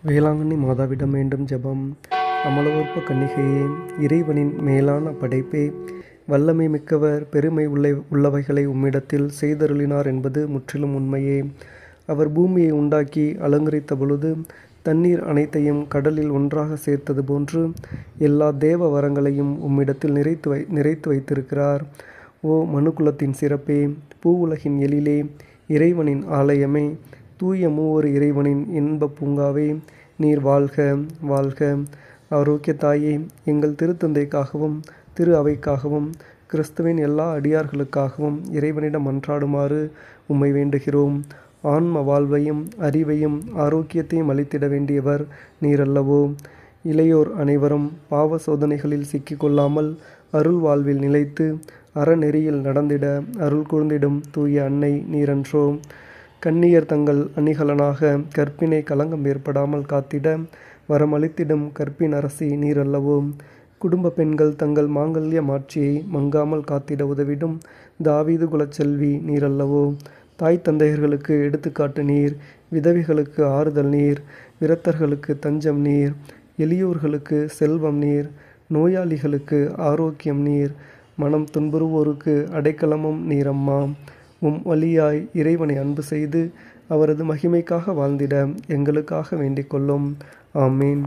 வேளாங்கண்ணி மாதாவிடம் வேண்டும் ஜெபம். அமலவொற்ப கன்னிகையே, இறைவனின் மேலான படைப்பே, வல்லமை மிக்கவர் பெருமை உள்ளவைகளை உம்மிடத்தில் செய்தருளினார் என்பது முற்றிலும் உண்மையே. அவர் பூமியை உண்டாக்கி அலங்கரித்த பொழுது தண்ணீர் அனைத்தையும் கடலில் ஒன்றாக சேர்த்தது போன்று எல்லா தேவ வரங்களையும் உம்மிடத்தில் நிறைத்து வைத்திருக்கிறார். ஓ மனுக்குலத்தின் சிறப்பே, பூவுலகின் எழிலே, இறைவனின் ஆலயமே, தூய மூவொரு இறைவனின் இன்பப் பூங்காவே, நீர் வாழ்க வாழ்க. ஆரோக்கிய தாயே, எங்கள் திருத்தந்தைக்காகவும் திரு அவைக்காகவும் கிறிஸ்துவின் எல்லா அடியார்களுக்காகவும் இறைவனிடம் மன்றாடுமாறு உம்மை வேண்டுகிறோம். ஆன்ம வாழ்வையும் அறிவையும் ஆரோக்கியத்தையும் அளித்திட வேண்டியவர் நீரல்லவோ. இளையோர் அனைவரும் பாவ சோதனைகளில் சிக்கிக்கொள்ளாமல் அருள் வாழ்வில் நிலைத்து அறநெறியில் நடந்திட அருள் கூர்ந்திடும் தூய அன்னை நீரன்றோ. கன்னியர் தங்கள் அணிகலனாக கற்பினை களங்கம் ஏற்படாமல் காத்திட வரமளித்திடும் கற்பின் அரசி நீரல்லவோ. குடும்ப பெண்கள் தங்கள் மாங்கல்ய மாட்சியை மங்காமல் காத்திட உதவிடும் தாவீது குலச்செல்வி நீரல்லவோ. தாய் தந்தையர்களுக்கு எடுத்துக்காட்டு நீர், விதவைகளுக்கு ஆறுதல் நீர், விரத்தர்களுக்கு தஞ்சம் நீர், எளியோர்களுக்கு செல்வம் நீர், நோயாளிகளுக்கு ஆரோக்கியம் நீர், மனம் துன்புறுவோருக்கு அடைக்கலமும் நீரம்மா. உம் வழியாய் இறைவனை அன்பு செய்து அவரது மகிமைக்காக வாழ்ந்திட எங்களுக்காக வேண்டிக் கொள்ளும். ஆமீன்.